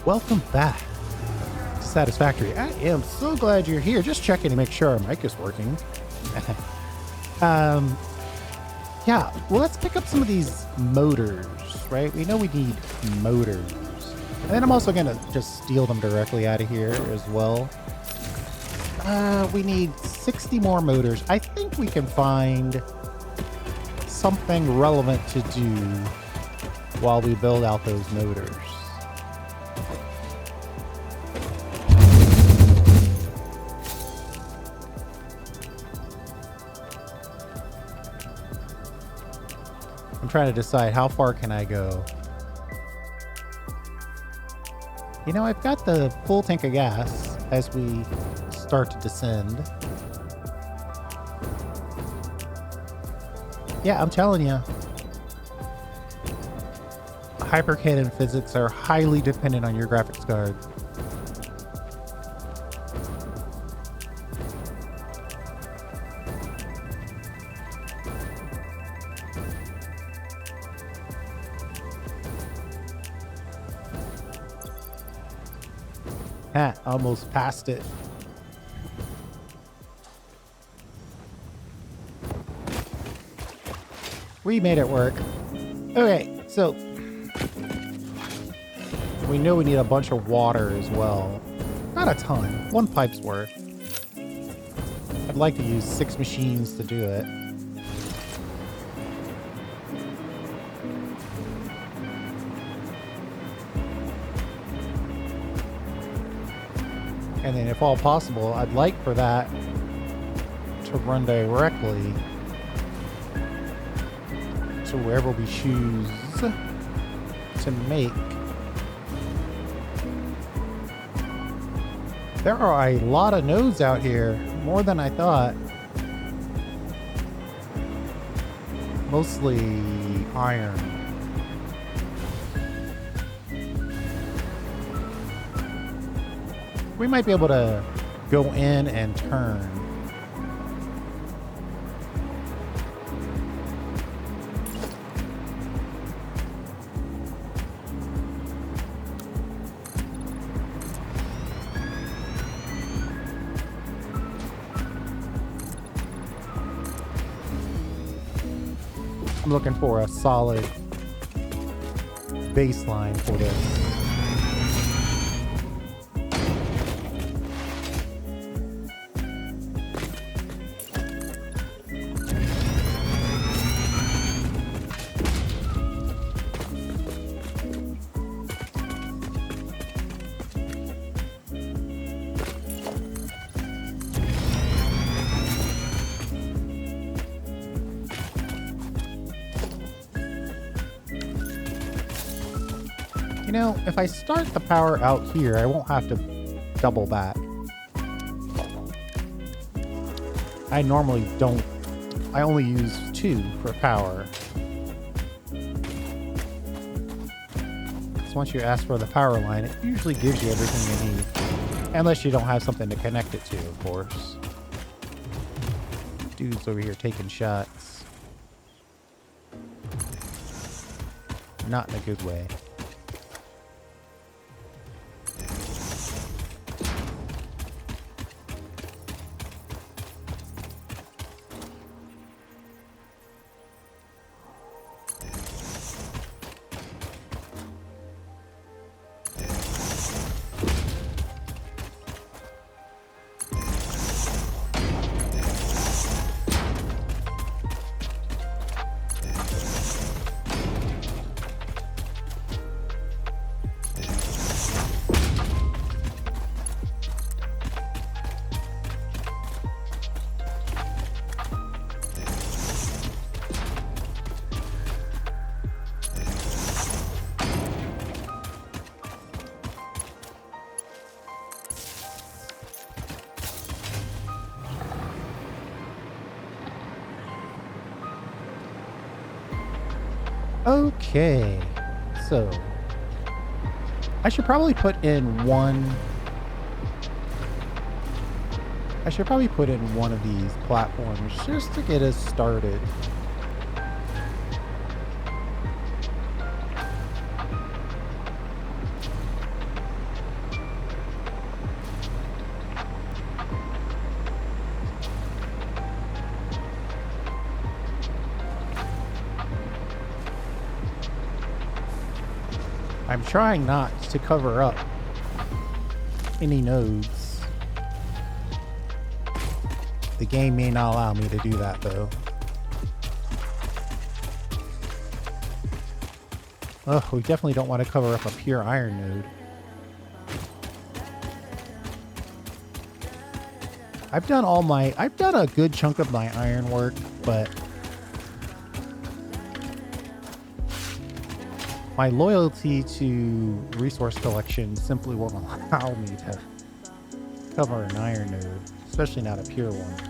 Welcome back to Satisfactory. I am so glad you're here. Just checking to make sure our mic is working. um, yeah, well, let's pick up some of these motors, right? We know we need motors. And then I'm also going to just steal them directly out of here as well. We need 60 more motors. I think we can find something relevant to do while we build out those motors. I'm trying to decide how far can I go. You know, I've got the full tank of gas as we start to descend. Yeah, I'm telling you, hypercannon physics are highly dependent on your graphics card. Almost passed it. We made it work. Okay, so we know we need a bunch of water as well. Not a ton. One pipe's worth. I'd like to use 6 machines to do it. And then if all possible, I'd like for that to run directly to wherever we choose to make. There are a lot of nodes out here, more than I thought. Mostly iron. We might be able to go in and turn. I'm looking for a solid baseline for this. You know, if I start the power out here, I won't have to double back. I normally don't. I only use 2 for power. So once you ask for the power line, it usually gives you everything you need. Unless you don't have something to connect it to, of course. Dude's over here taking shots. Not in a good way. Okay, so I should probably put in one. I should probably put in one of these platforms just to get us started. I'm trying not to cover up any nodes. The game may not allow me to do that though. Oh, we definitely don't want to cover up a pure iron node. I've done a good chunk of my iron work, but my loyalty to resource collection simply won't allow me to cover an iron node, especially not a pure one.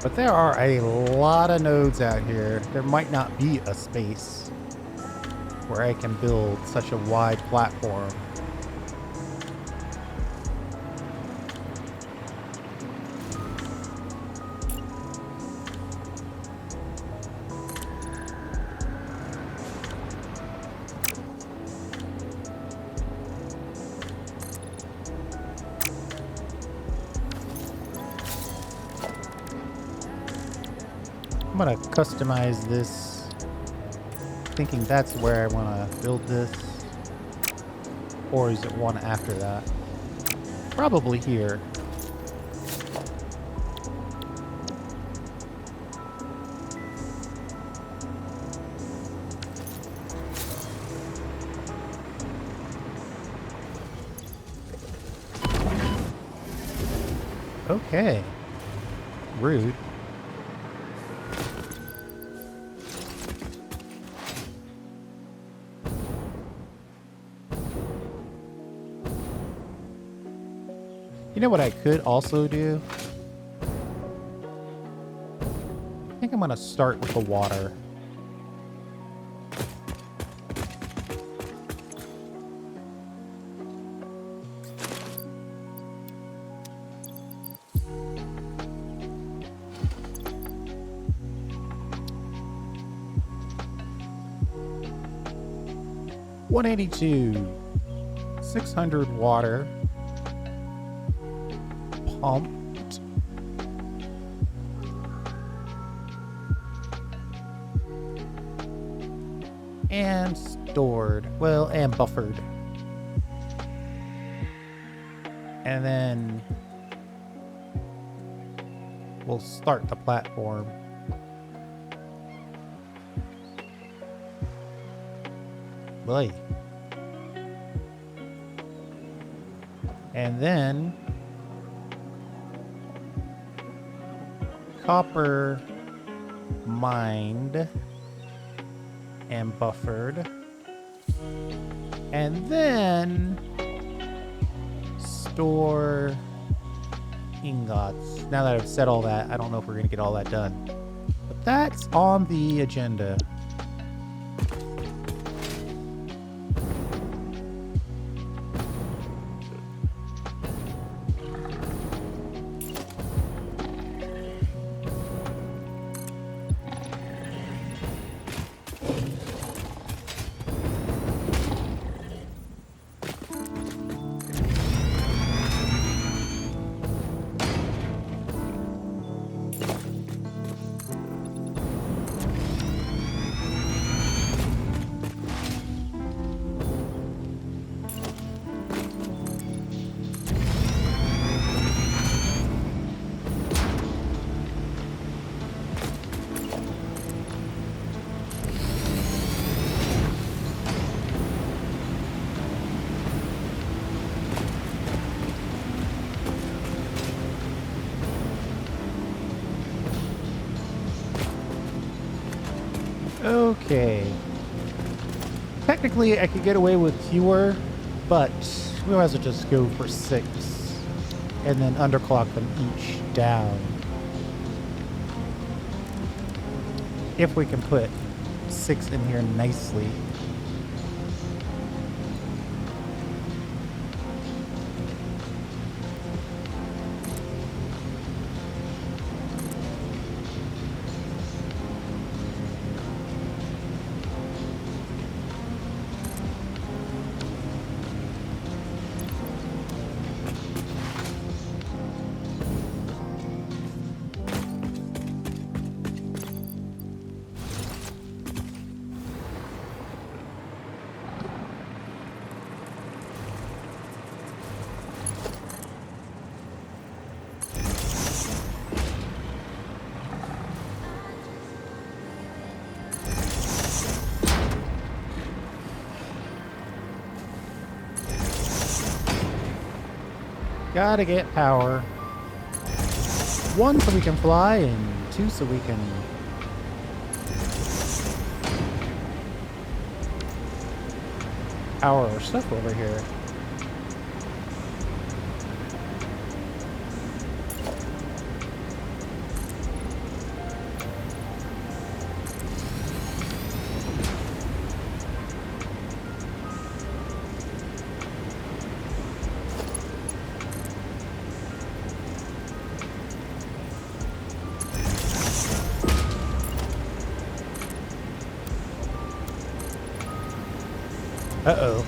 But there are a lot of nodes out here. There might not be a space where I can build such a wide platform. I'm gonna customize this, thinking that's where I want to build this. Or is it one after that? Probably here. Okay. Rude. You know what I could also do? I think I'm gonna start with the water. $182, 600 water. Pumped. And stored. Well, and buffered. And then we'll start the platform. Boy. And then copper mined and buffered, and then store ingots. Now that I've said all that, I don't know if we're gonna get all that done, but that's on the agenda. Okay. Technically, I could get away with fewer, but we might as well just go for 6 and then underclock them each down. If we can put 6 in here nicely. Gotta get power. 1 so we can fly, and 2 so we can power our stuff over here. Uh-oh.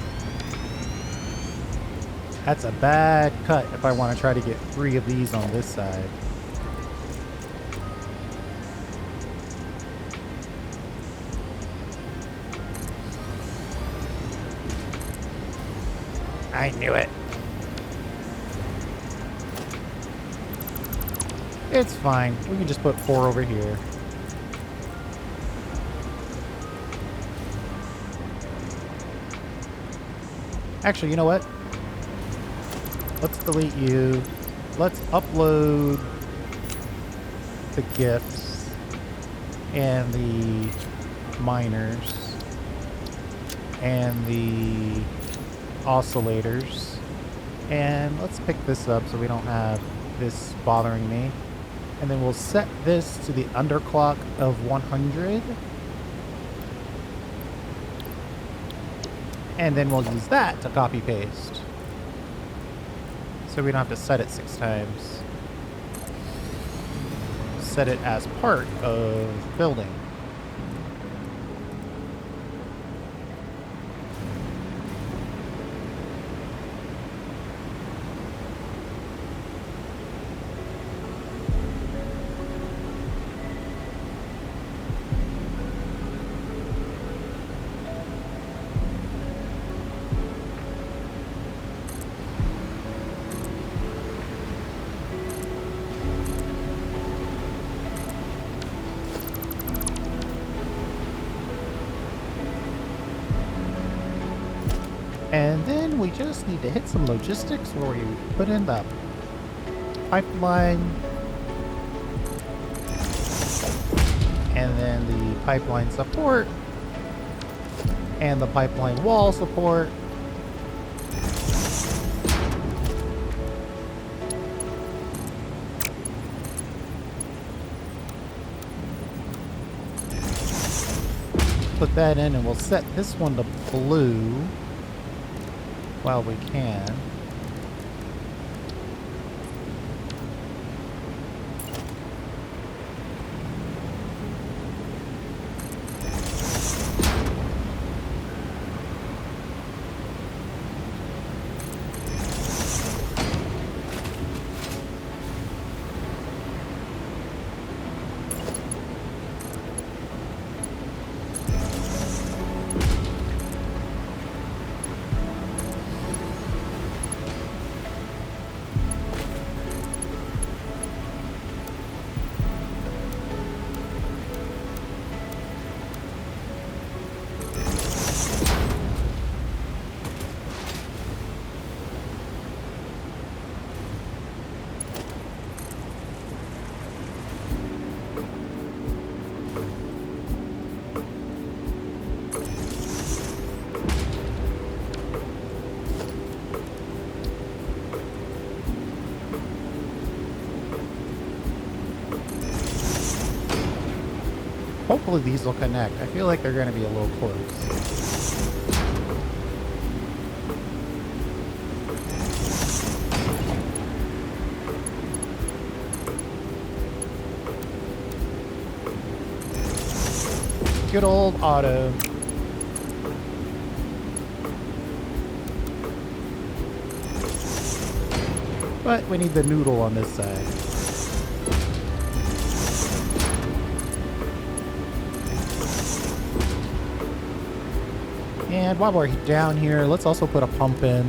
That's a bad cut if I want to try to get 3 of these on this side. I knew it. It's fine. We can just put 4 over here. Actually, you know what? Let's delete you. Let's upload the gifts and the miners and the oscillators. And let's pick this up so we don't have this bothering me. And then we'll set this to the underclock of 100. And then we'll use that to copy paste. So we don't have to set it 6 times. Set it as part of building. And then we just need to hit some logistics where we put in the pipeline and then the pipeline support and the pipeline wall support. Put that in and we'll set this one to blue while we can. hopefully these will connect. I feel like they're going to be a little close. Good old auto. But we need the noodle on this side. And while we're down here, let's also put a pump in.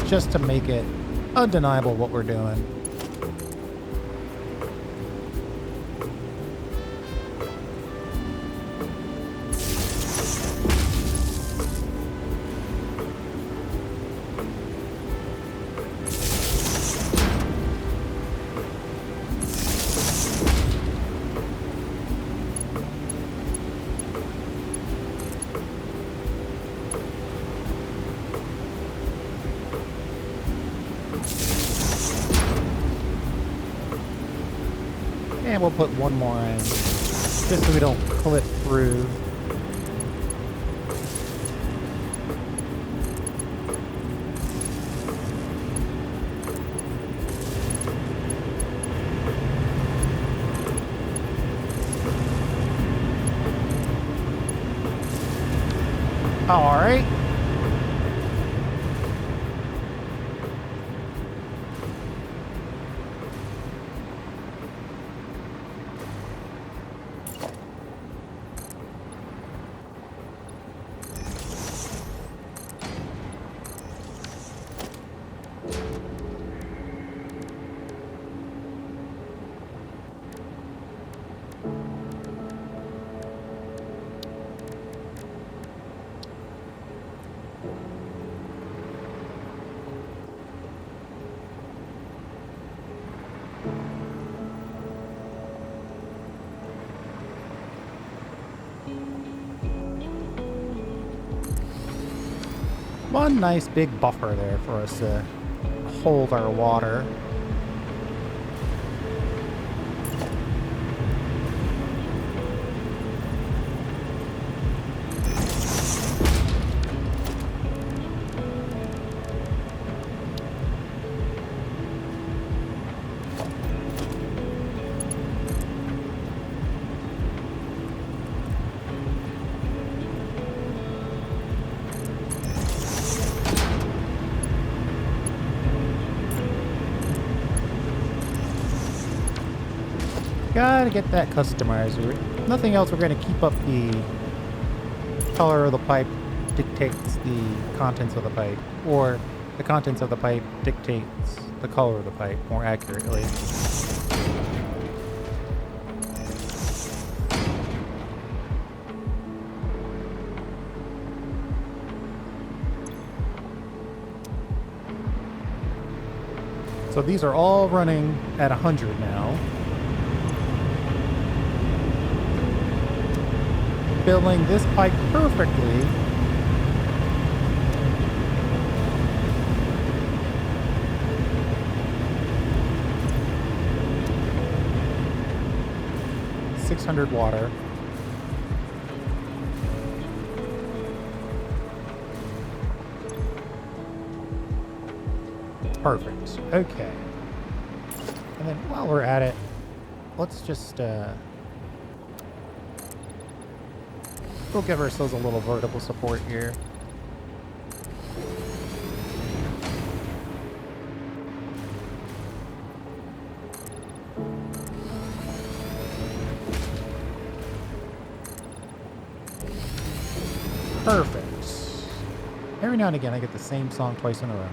Just to make it undeniable what we're doing. And we'll put one more in, just so we don't clip through. All right. One nice big buffer there for us to hold our water. Gotta get that customized. Nothing else, we're gonna keep up the color of the pipe dictates the contents of the pipe, or the contents of the pipe dictates the color of the pipe more accurately. So these are all running at 100 now. Filling this pipe perfectly. .600 water. Perfect. Okay. And then while we're at it, let's just we'll give ourselves a little vertical support here. Perfect. Every now and again, I get the same song twice in a row.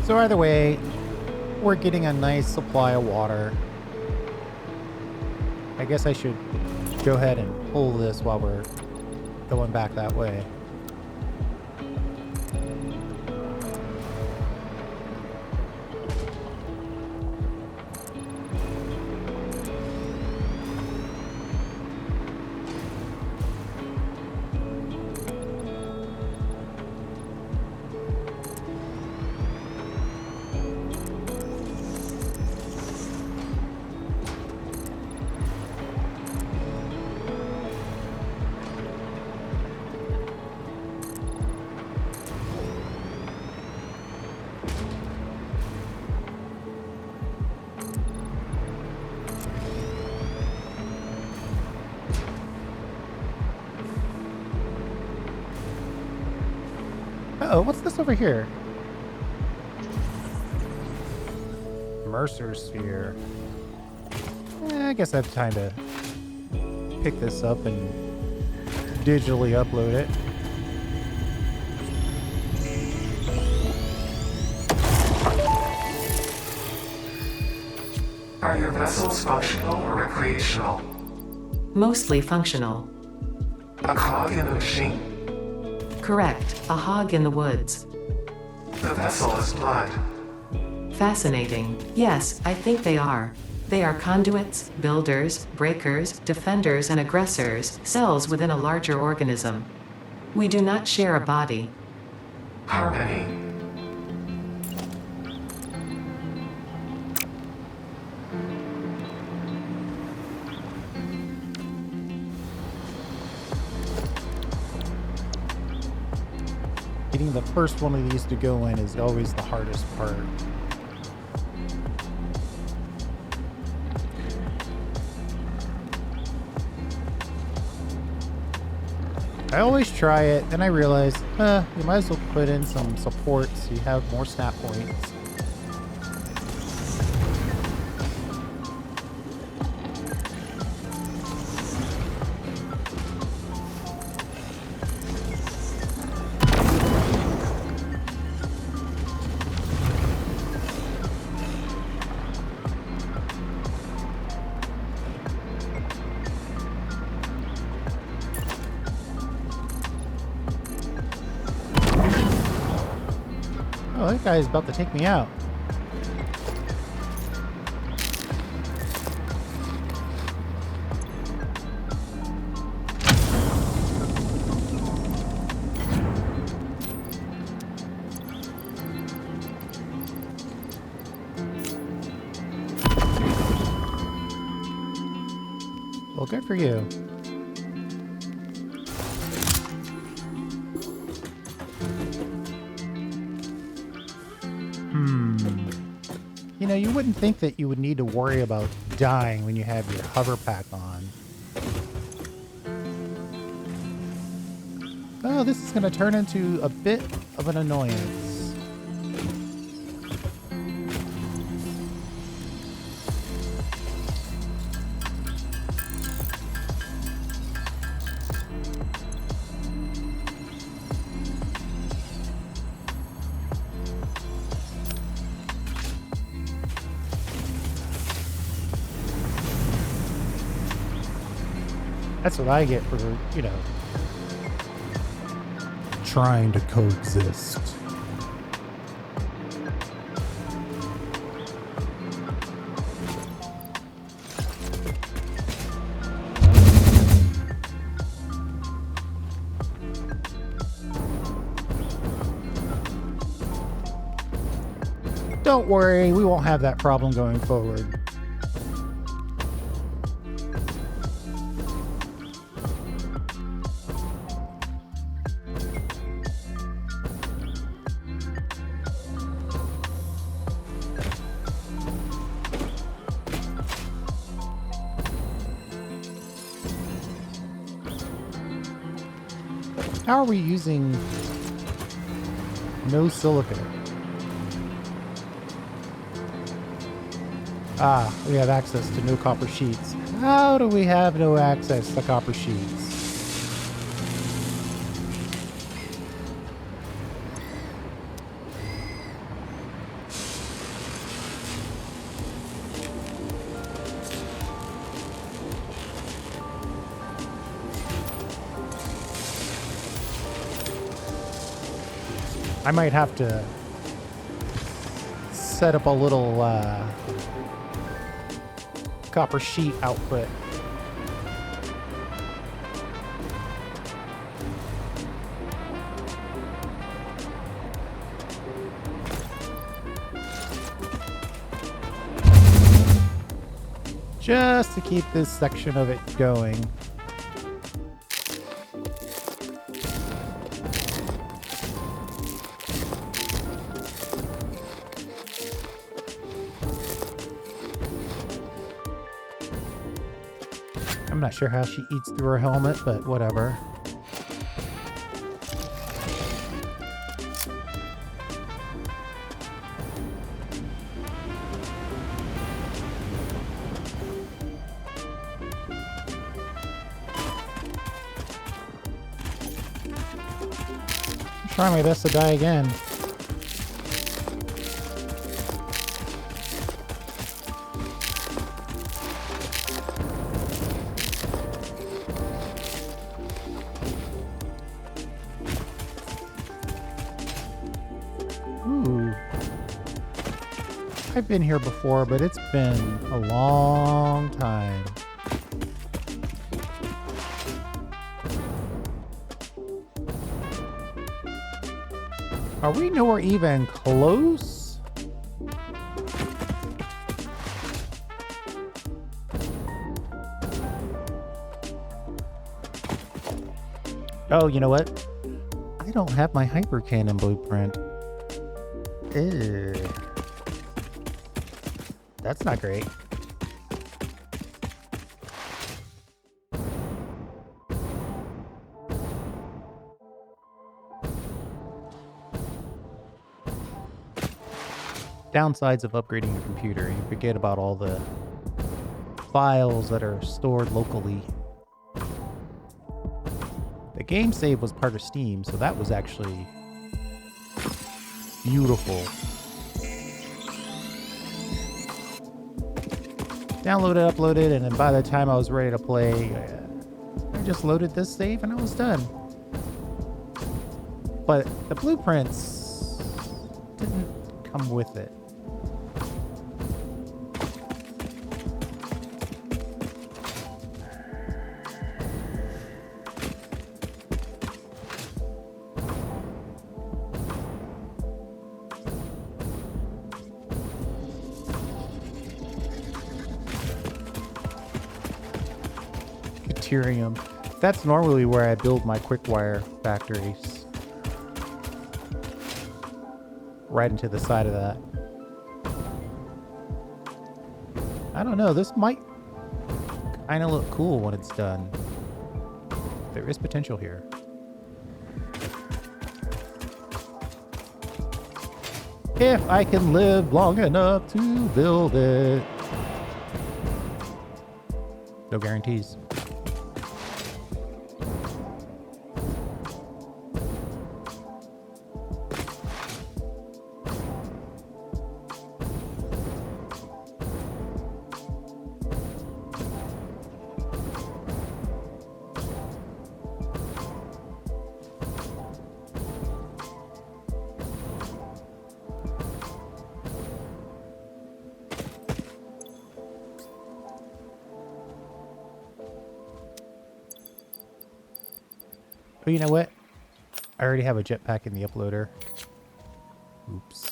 So either way, we're getting a nice supply of water. I guess I should go ahead and pull this while we're going back that way. Uh-oh, what's this over here? Mercer sphere. I guess I have time to pick this up and digitally upload it. Are your vessels functional or recreational? Mostly functional. A cog in a machine? Correct, a hog in the woods. The vessel is blood. Fascinating. Yes, I think they are. They are conduits, builders, breakers, defenders and aggressors, cells within a larger organism. We do not share a body. Harmony. Getting the first one of these to go in is always the hardest part. I always try it, then I realize, you might as well put in some support so you have more snap points. Oh, that guy is about to take me out. Well, good for you. You know, you wouldn't think that you would need to worry about dying when you have your hover pack on. Oh, this is going to turn into a bit of an annoyance. That's what I get for, you know, trying to coexist. Don't worry, we won't have that problem going forward. How are we using no silica? Ah, we have access to no copper sheets. How do we have no access to copper sheets? I might have to set up a little copper sheet output. Just to keep this section of it going. I'm not sure how she eats through her helmet, but whatever. Try my best to die again. Ooh. I've been here before, but it's been a long time. Are we nowhere even close? Oh, you know what? I don't have my hyper cannon blueprint. Ew. That's not great. Downsides of upgrading your computer. You forget about all the files that are stored locally. The game save was part of Steam, so that was actually beautiful. Downloaded, uploaded, and then by the time I was ready to play, I just loaded this save and I was done. But the blueprints didn't come with it. Deuterium. That's normally where I build my quick-wire factories. Right into the side of that. I don't know, this might kind of look cool when it's done. There is potential here. If I can live long enough to build it. No guarantees. Oh, you know what? I already have a jetpack in the uploader. Oops.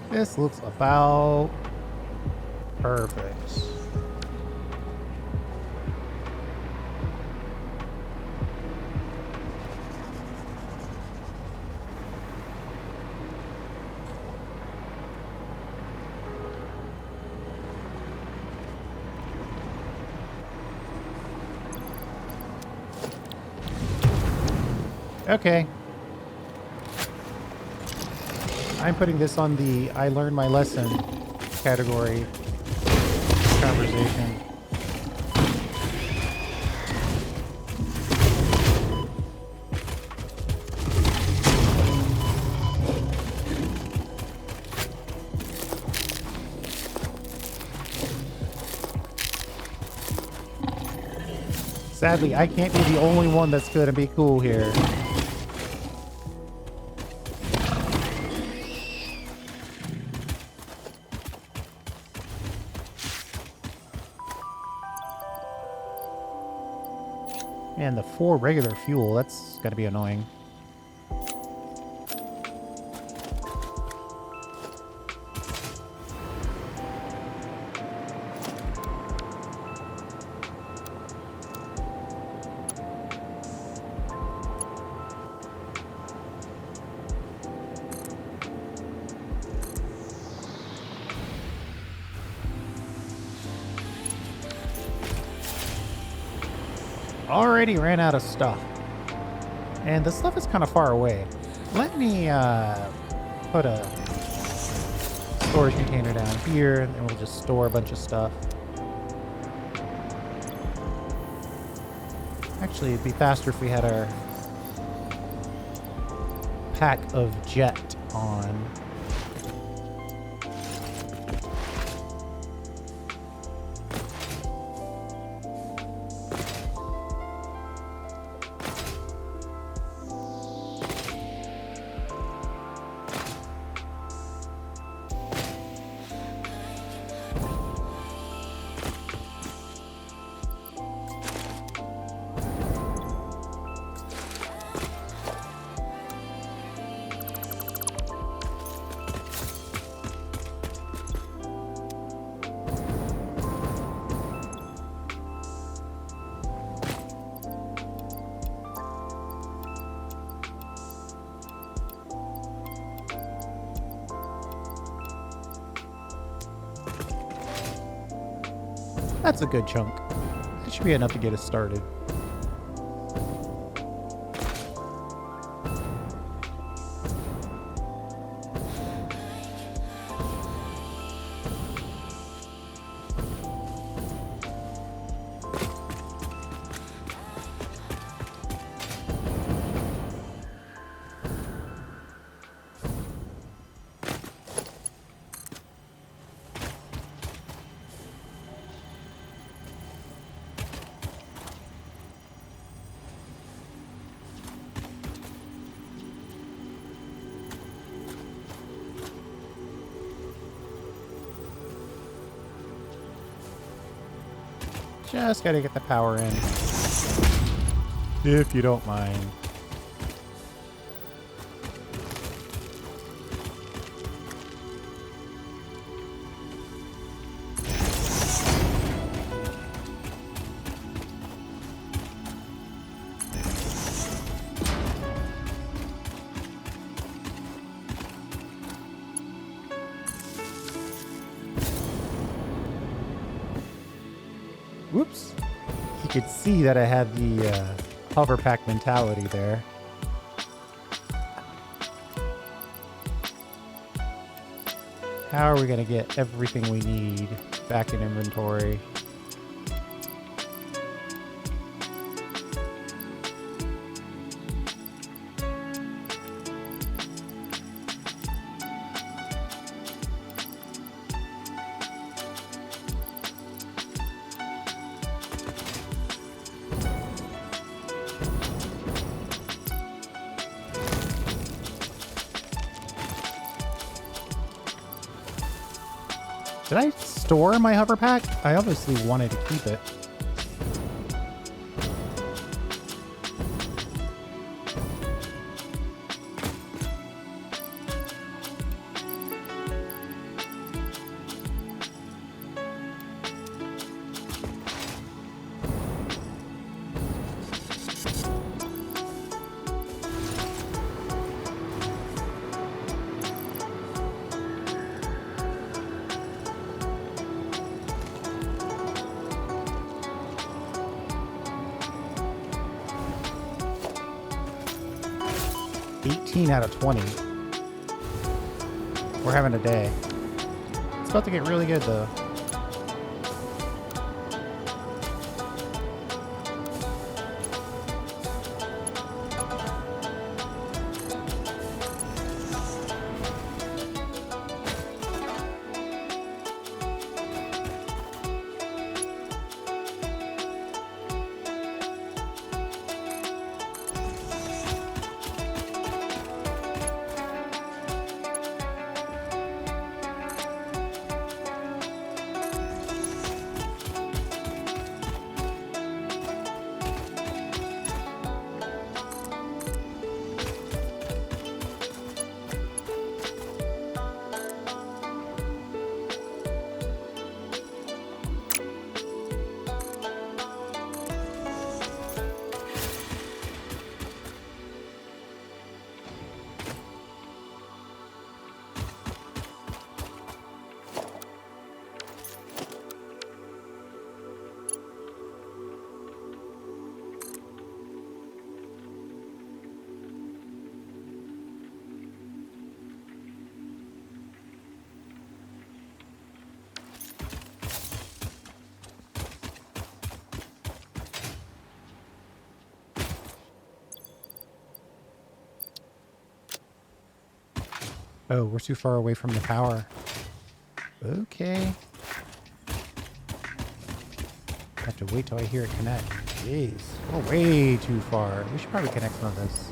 This looks about perfect. Okay. I'm putting this on the I learned my lesson category conversation. Sadly, I can't be the only one that's going to be cool here. And the 4 regular fuel, that's gotta be annoying. Already ran out of stuff. And the stuff is kind of far away. Let me put a storage container down here, and we'll just store a bunch of stuff. Actually, it'd be faster if we had our pack of jet on. That's a good chunk. That should be enough to get us started. Just gotta get the power in. If you don't mind. Whoops. You could see that I had the hover pack mentality there. How are we going to get everything we need back in inventory? Did I store my hover pack? I obviously wanted to keep it. Out of 20. We're having a day. It's about to get really good though. Oh, we're too far away from the power. Okay. Have to wait till I hear it connect. Jeez. We're way too far. We should probably connect some of this.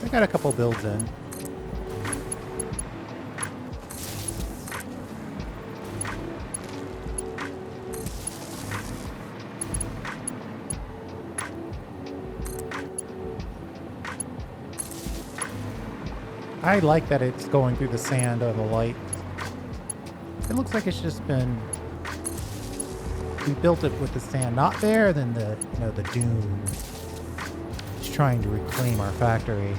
I got a couple builds in. I like that it's going through the sand of the light. It looks like it's just been... We built it with the sand not there, then the, you know, the dune. It's trying to reclaim our factory.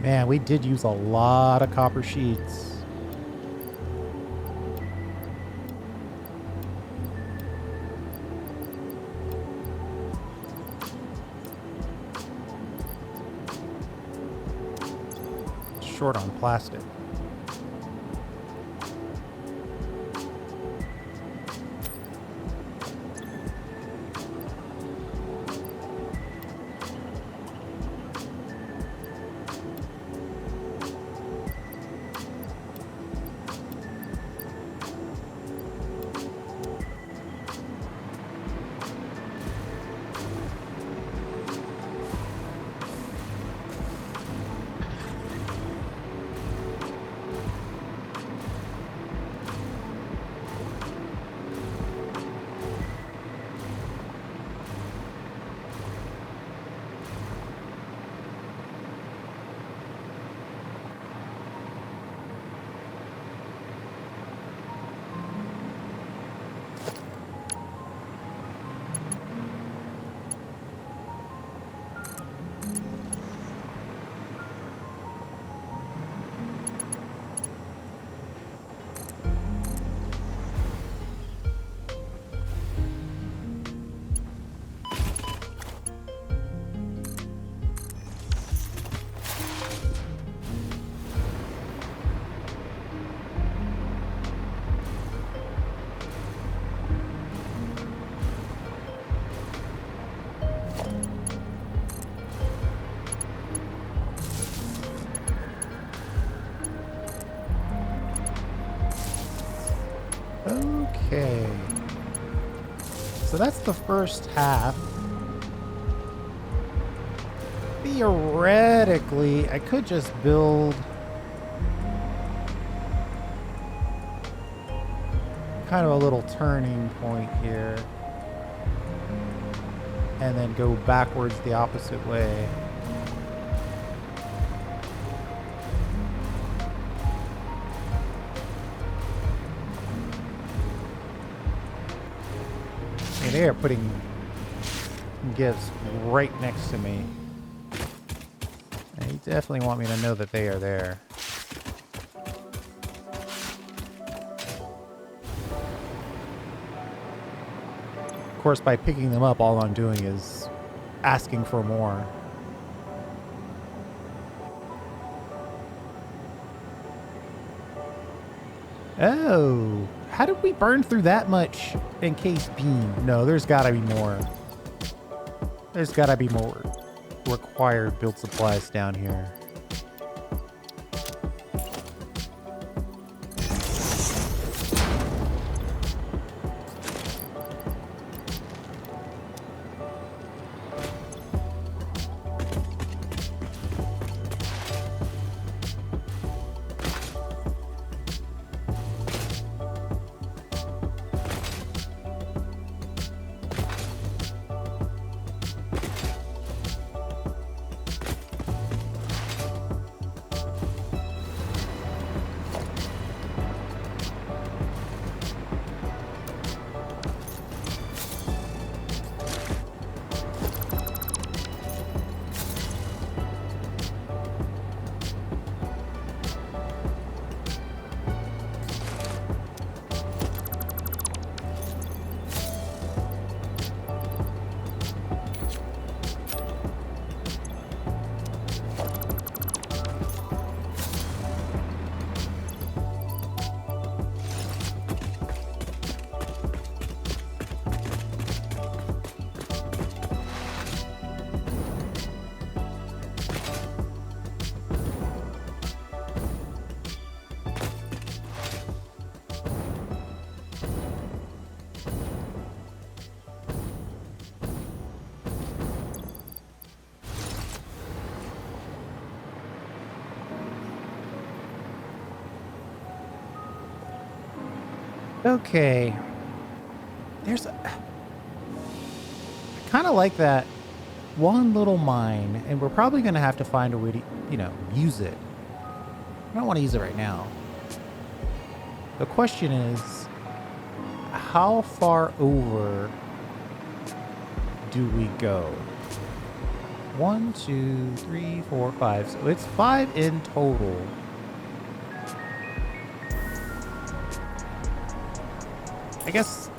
Man, we did use a lot of copper sheets. Short on plastic. Okay. So that's the first half. Theoretically, I could just build kind of a little turning point here and then go backwards the opposite way. They are putting gifts right next to me. They definitely want me to know that they are there. Of course, by picking them up, all I'm doing is asking for more. Oh, how did we burn through that much encased beam? No, there's gotta be more. There's gotta be more required build supplies down here. Okay. There's a... I kind of like that one little mine, and we're probably going to have to find a way to, use it. I don't want to use it right now. The question is, how far over do we go? 1, 2, 3, 4, 5. So it's 5 in total. I guess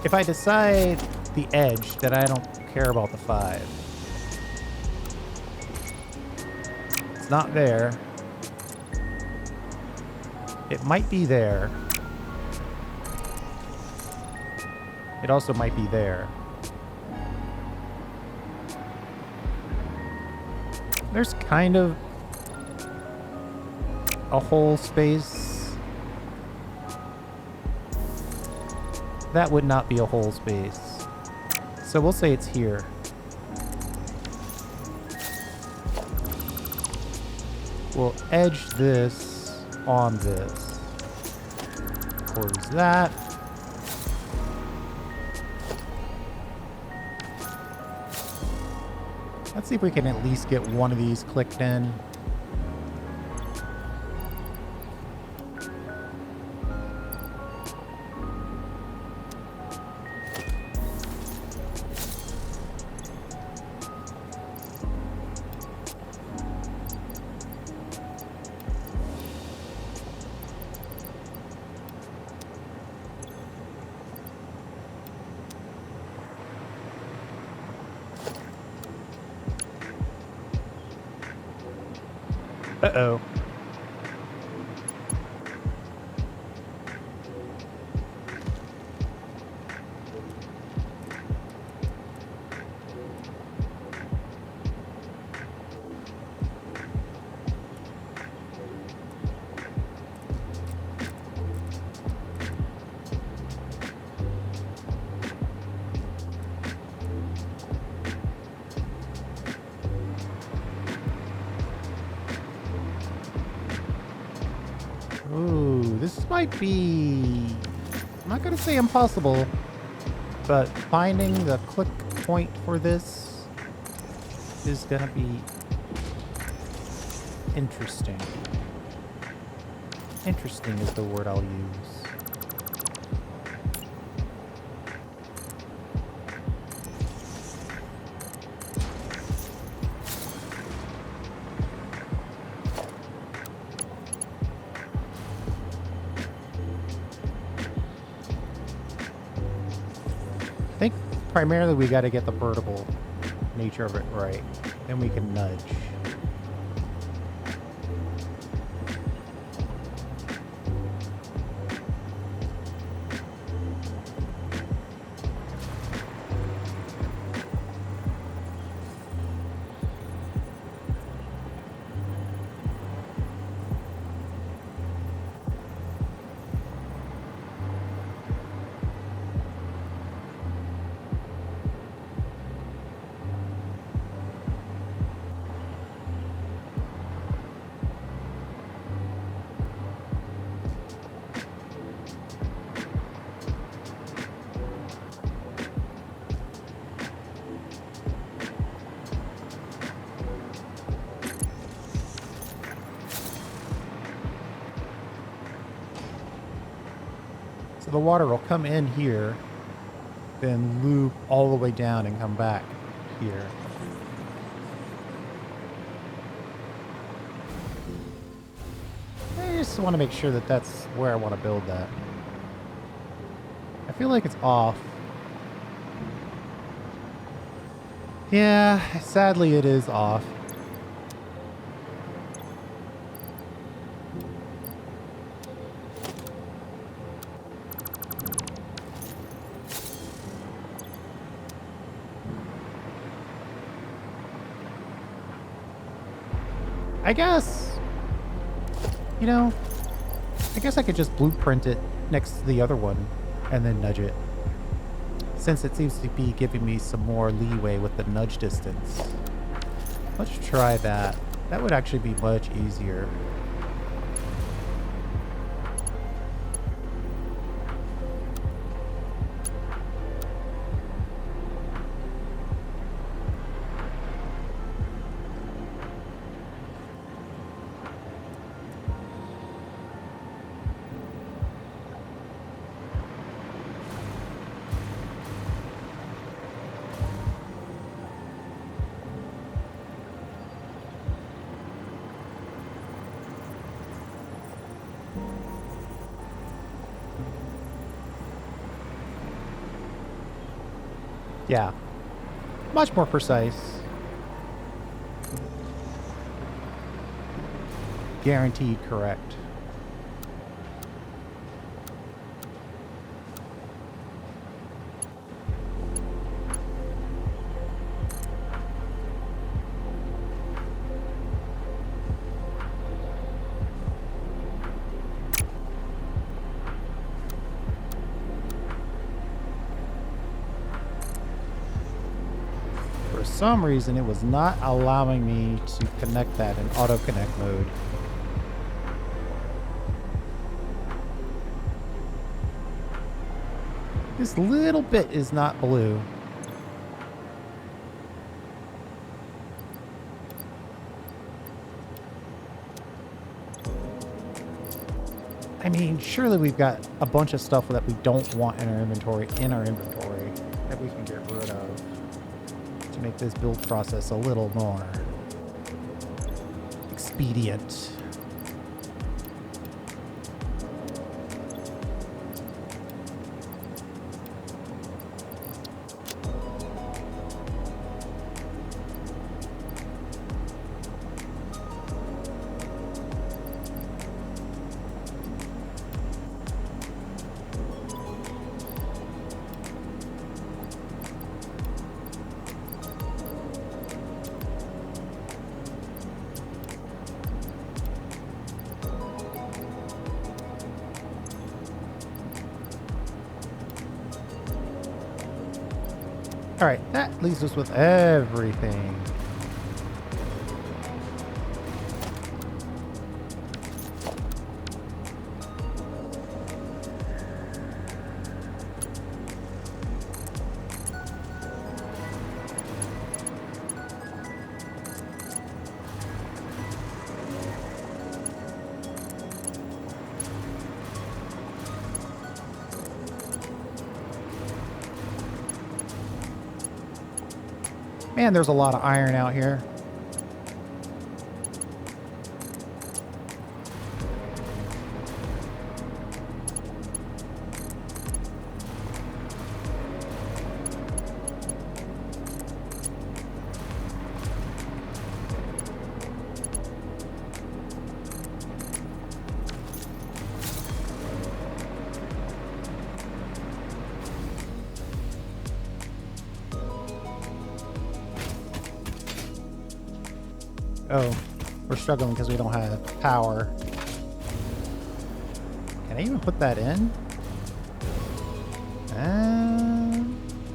if I decide the edge that I don't care about the 5. It's not there. It might be there. It also might be there. There's kind of a whole space. That would not be a whole space. So we'll say it's here. We'll edge this on this. Close that. Let's see if we can at least get one of these clicked in. Uh-oh. Ooh, this might be... I'm not going to say impossible, but finding the click point for this is going to be interesting. Interesting is the word I'll use. I think primarily we got to get the vertical nature of it right. Then we can nudge. So the water will come in here, then loop all the way down and come back here. I just want to make sure that that's where I want to build that. I feel like it's off. Yeah, sadly it is off. I guess, I guess I could just blueprint it next to the other one and then nudge it. Since it seems to be giving me some more leeway with the nudge distance. Let's try that. That would actually be much easier. Yeah, much more precise. Guaranteed correct. For some reason, it was not allowing me to connect that in auto connect mode. This little bit is not blue. I mean, surely we've got a bunch of stuff that we don't want in our inventory that we can get rid of to make this build process a little more expedient. All right, that leaves us with everything. Man, there's a lot of iron out here. Oh, we're struggling because we don't have power. Can I even put that in?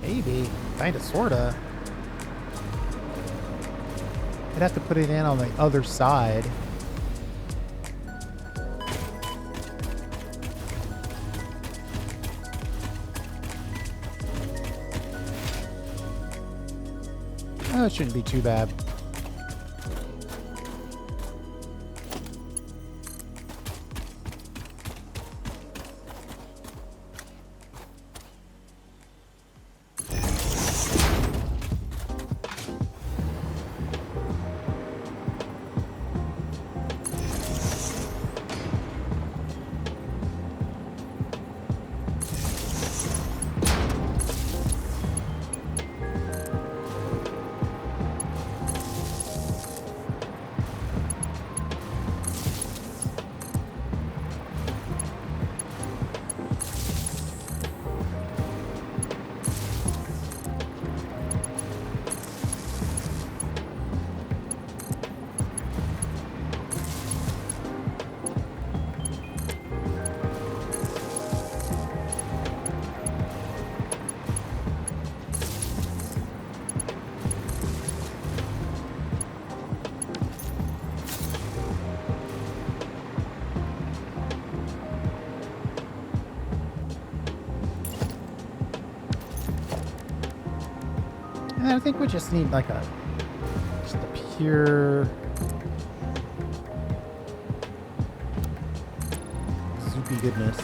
Maybe. Kinda, sorta. I'd have to put it in on the other side. Oh, it shouldn't be too bad. And I think we just need like just a pure soupy goodness.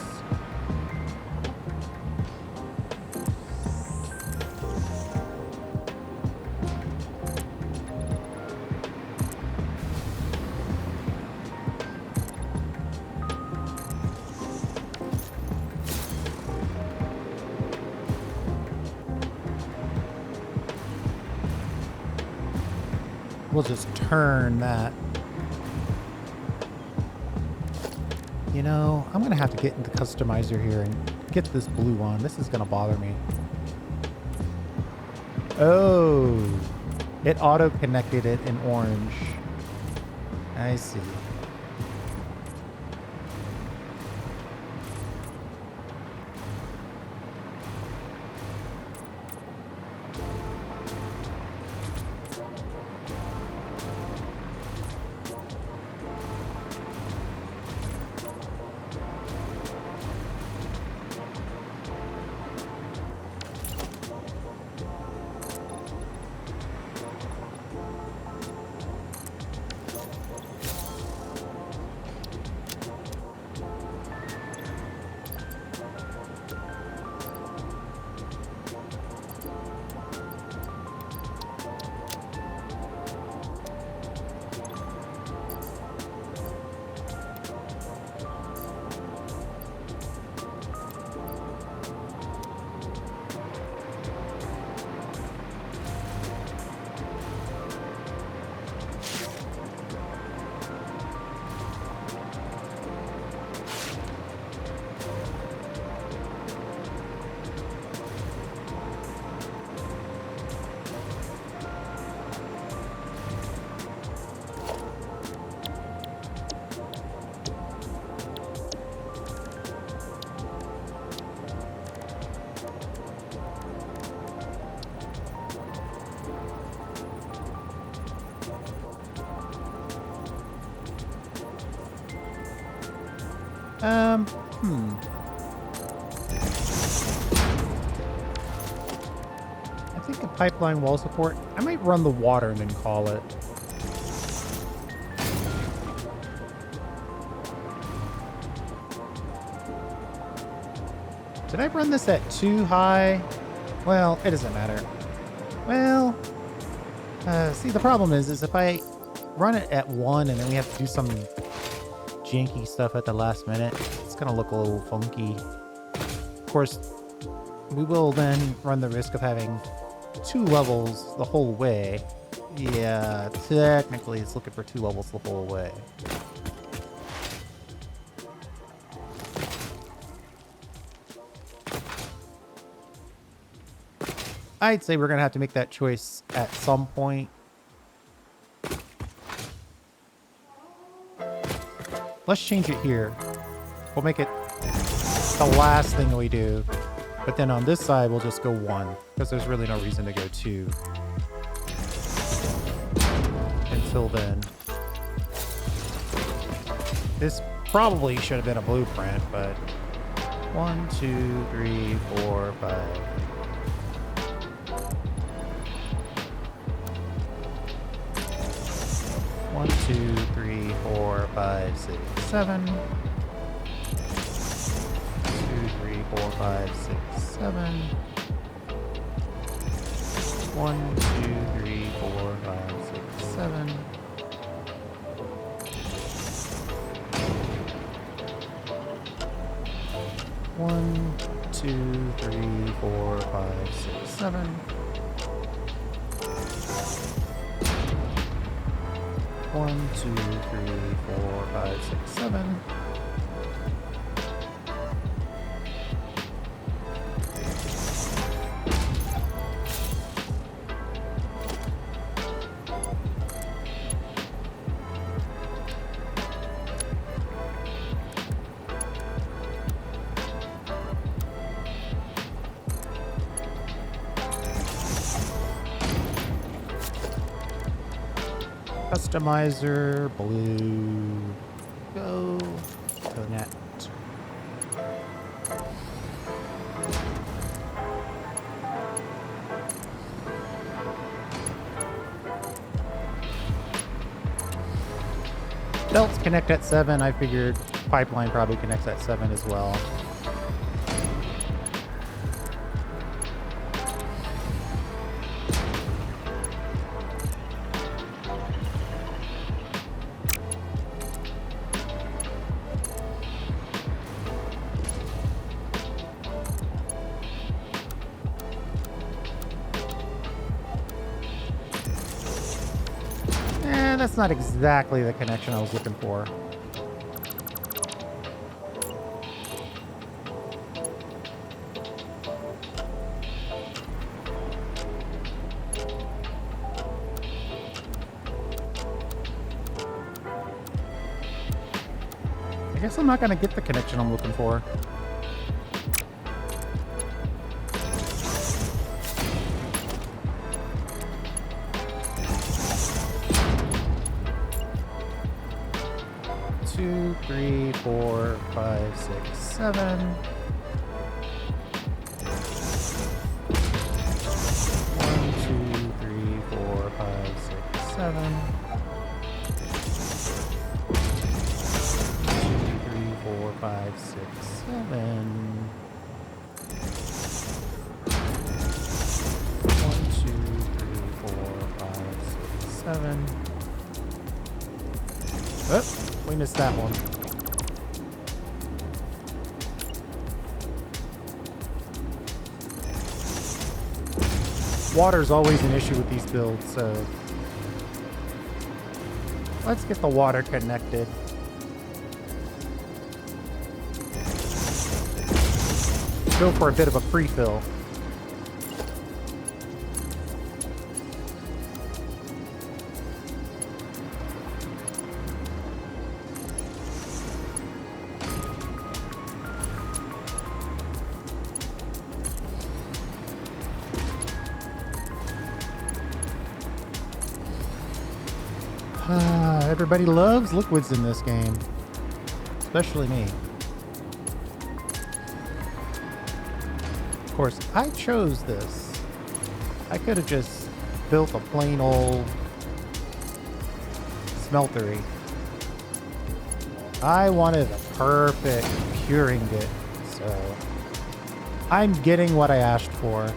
we'll just turn that. You know, I'm gonna have to get into customizer here and get this blue on. This is gonna bother me. Oh, it auto-connected it in orange. I see. I think a pipeline wall support. I might run the water and then call it. Did I run this at too high? Well, it doesn't matter. Well, see, the problem is if I run it at 1 and then we have to do some janky stuff at the last minute, it's gonna look a little funky. Of course, we will then run the risk of having 2 levels the whole way. Yeah, technically it's looking for 2 levels the whole way. I'd say we're gonna have to make that choice at some point. Let's change it here. We'll make it the last thing we do. But then on this side, we'll just go 1. Because there's really no reason to go 2. Until then. This probably should have been a blueprint, but 1, 2, 3, 4, 5. One, 2, 3, 4, 5, 6, 7. 2, 3, 4, 5, 6, 7. 1, 2, 3, 4, 5, 6, 7. 1, 2, 3, 4, 5, 6, 7. 1, 2, 3, 4, 5, 6, 7. Customizer, blue, go, connect. Belts connect at 7. I figured pipeline probably connects at 7 as well. That's not exactly the connection I was looking for. I guess I'm not going to get the connection I'm looking for. Two, three, four, five, six, seven. 1, 2, 3, 4, 5, 6, 7. 2, 3, 4, 5, 6, 7. 1, 2, 3, 4, 5, 6, 7. Oh, we missed that one. Water's always an issue with these builds, so let's get the water connected. Go for a bit of a pre-fill. Everybody loves liquids in this game, especially me. Of course, I chose this. I could have just built a plain old smeltery. I wanted a perfect pure ingot, so I'm getting what I asked for.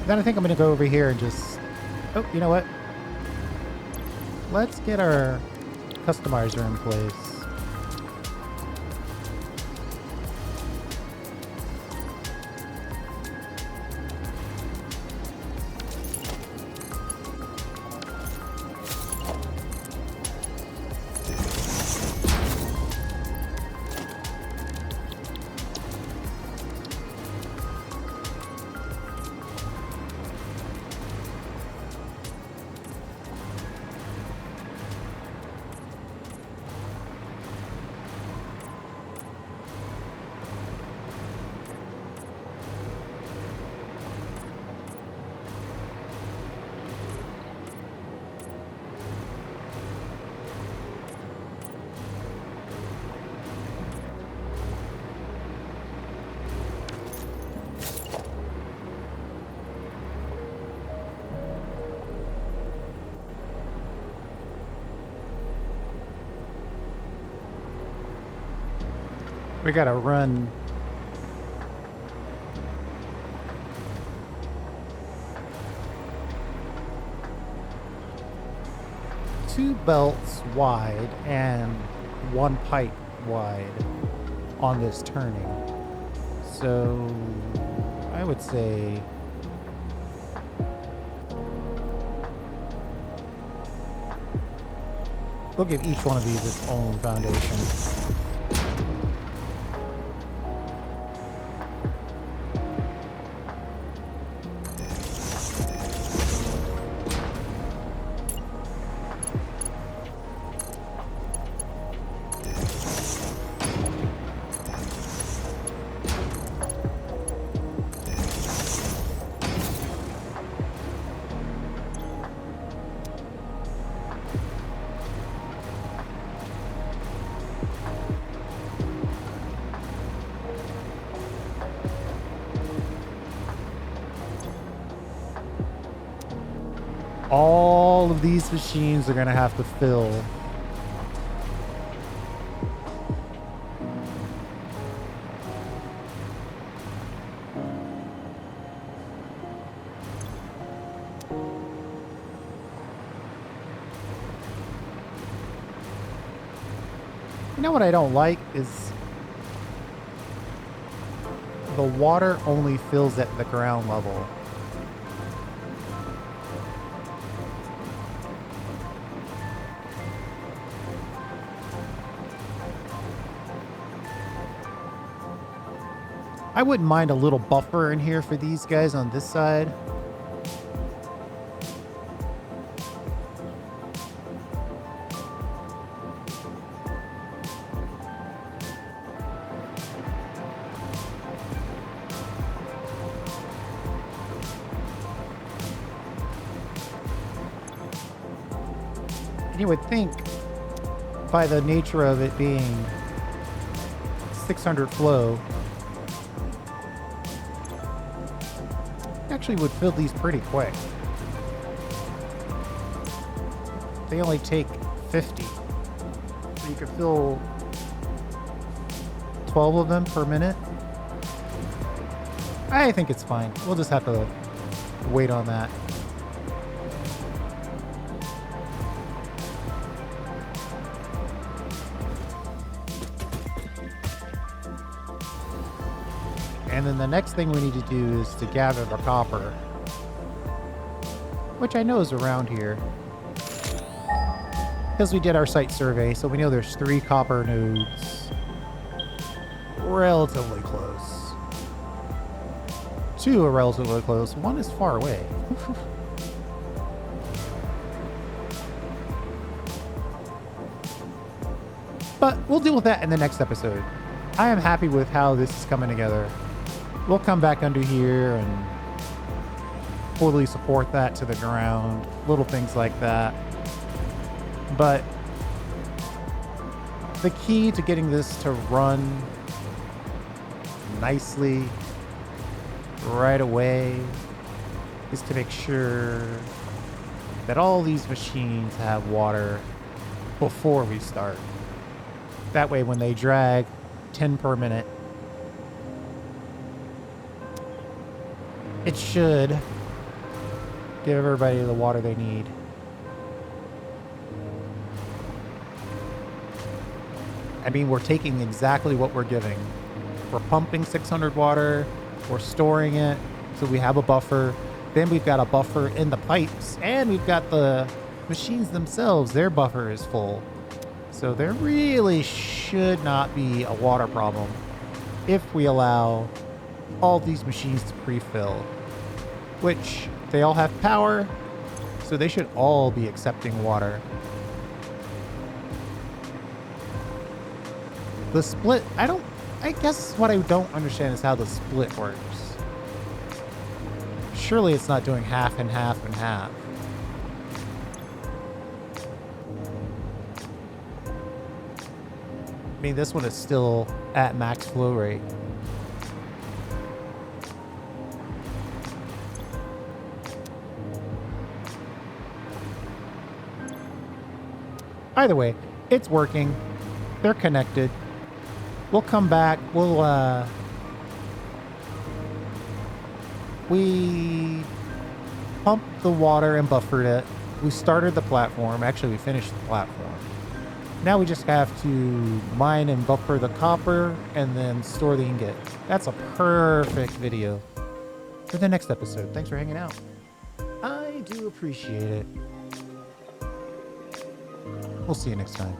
Then I think I'm going to go over here and just... Oh, you know what? Let's get our customizer in place. We gotta run. Two belts wide and one pipe wide on this turning. So I would say we'll give each one of these its own foundation. All of these machines are going to have to fill. You know what I don't like is the water only fills at the ground level. I wouldn't mind a little buffer in here for these guys on this side. And you would think, by the nature of it being 600 flow, actually would fill these pretty quick. They only take 50. So you could fill 12 of them per minute. I think it's fine. We'll just have to wait on that. And then the next thing we need to do is to gather the copper, which I know is around here because we did our site survey, so we know there's 3 copper nodes relatively close. 2 are relatively close. 1 is far away. But we'll deal with that in the next episode. I am happy with how this is coming together. We'll come back under here and fully support that to the ground. Little things like that. But the key to getting this to run nicely right away is to make sure that all these machines have water before we start. That way when they drag 10 per minute, it should give everybody the water they need. I mean, we're taking exactly what we're giving. We're pumping 600 water, we're storing it, so we have a buffer. Then we've got a buffer in the pipes, and we've got the machines themselves. Their buffer is full. So there really should not be a water problem if we allow all these machines to pre-fill, which they all have power, so they should all be accepting water. The split, I guess what I don't understand is how the split works. Surely it's not doing half and half and half. I mean, this one is still at max flow rate. Either way, it's working. They're connected. We'll come back. We pumped the water and buffered it. We started the platform. Actually, we finished the platform. Now we just have to mine and buffer the copper and then store the ingot. That's a perfect video for the next episode. Thanks for hanging out. I do appreciate it. We'll see you next time.